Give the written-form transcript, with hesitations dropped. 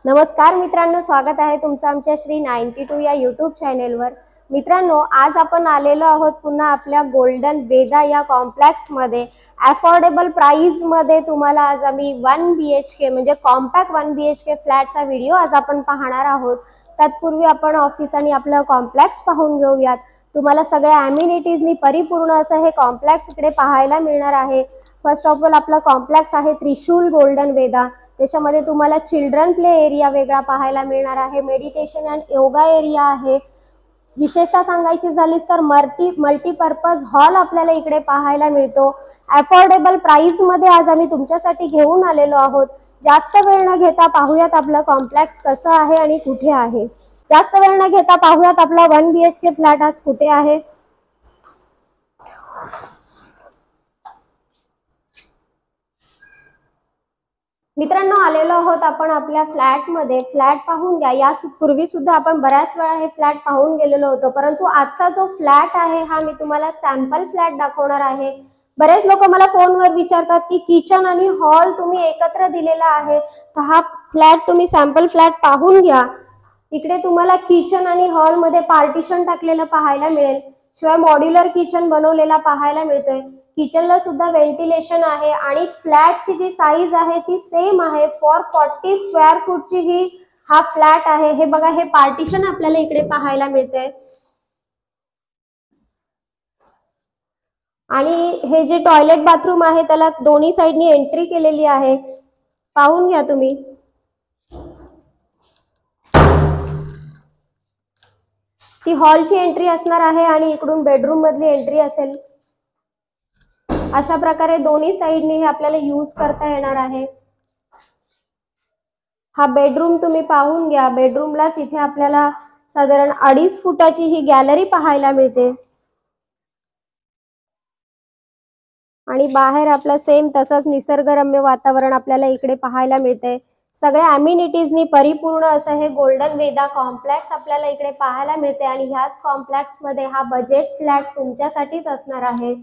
नमस्कार मित्रांनो, स्वागत आहे तुमचं आमच्या श्री 92 या यूट्यूब चॅनेलवर। मित्रांनो, आज आपण आलेलो आहोत पुन्हा आपल्या गोल्डन वेदा या कॉम्प्लेक्समध्ये अफोर्डेबल प्राइसमध्ये। तुम्हाला आज आम्ही 1 BHK म्हणजे कॉम्पॅक्ट 1 BHK फ्लॅटचा व्हिडिओ आज आपण पाहणार आहोत। तत्पूर्वी आपण ऑफिस आणि आपलं कॉम्प्लेक्स पाहून घेऊयात। तुम्हाला सगळ्या ॲम्युनिटीजनी परिपूर्ण असं हे कॉम्प्लेक्स इकडे पाहायला मिळणार आहे। फर्स्ट ऑफ ऑल आपला कॉम्प्लेक्स आहे त्रिशूल गोल्डन वेदा। त्याच्यामध्ये तुम्हाला चिल्ड्रन प्ले एरिया वेगळा पाहायला मिळणार आहे, मेडिटेशन अँड योगा एरिया आहे। विशेषतः सांगायची झालीस तर मल्टीपर्पज हॉल आपल्याला इकडे पाहायला मिळतो। अफोर्डेबल प्राइस मध्ये आज आम्ही तुमच्यासाठी घेऊन आलेलो आहोत। जास्त वेळ न घेता पाहूयात आपलं कॉम्प्लेक्स कसं आहे आणि कुठे आहे। जास्त वेळ न घेता पाहूयात आपला 1 BHK फ्लॅट आज कुठे आहे। मित्रांनो, आलेलो आहोत आपण आपल्या फ्लॅटमध्ये। फ्लॅट पाहून घ्या। या पूर्वी सुद्धा आपण बऱ्याच वेळा हे फ्लॅट पाहून गेलेलो होतो, परंतु आजचा जो फ्लॅट आहे हा मी तुम्हाला सॅम्पल फ्लॅट दाखवणार आहे। बरेच लोक मला फोनवर विचारतात की किचन आणि हॉल तुम्ही एकत्र दिलेला आहे, तर हा फ्लॅट तुम्ही सॅम्पल फ्लॅट पाहून घ्या। इकडे तुम्हाला किचन आणि हॉल मध्ये पार्टिशन टाकलेलं पाहायला मिळेल, शिवाय मॉड्युलर किचन बनवलेला पाहायला मिळतोय। किचनला सुद्धा व्हेंटिलेशन आहे आणि फ्लॅटची जी साईज आहे ती सेम आहे। 440 स्क्वेअर फूटची ही हा फ्लॅट आहे। हे बघा, हे पार्टिशन आपल्याला इकडे पाहायला मिळते आणि हे जे टॉयलेट बाथरूम आहे त्याला दोन्ही साइडनी एंट्री केलेली आहे, पाहून घ्या तुम्ही। ती हॉलची एंट्री असणार आहे आणि इकडून बेडरूम मधली एंट्री असेल। अशा प्रकारे दोन्ही साइडनी हे आपल्याला यूज करता येणार आहे। हा बेडरूम तुम्ही पाहून घ्या। बेडरूमलाच इथे आपल्याला साधारण 2.5 फुटाची ही गॅलरी पाहायला मिळते आणि बाहेर आपला सेम तसंच निसर्गरम्य वातावरण आपल्याला इकडे पाहायला मिळते। सगळ्या ॲम्युनिटीजनी परिपूर्ण असं हे गोल्डन वेदा कॉम्प्लेक्स आपल्याला इकडे पाहायला मिळते आणि ह्याच कॉम्प्लेक्समध्ये हा बजेट फ्लॅट तुमच्यासाठीच असणार आहे।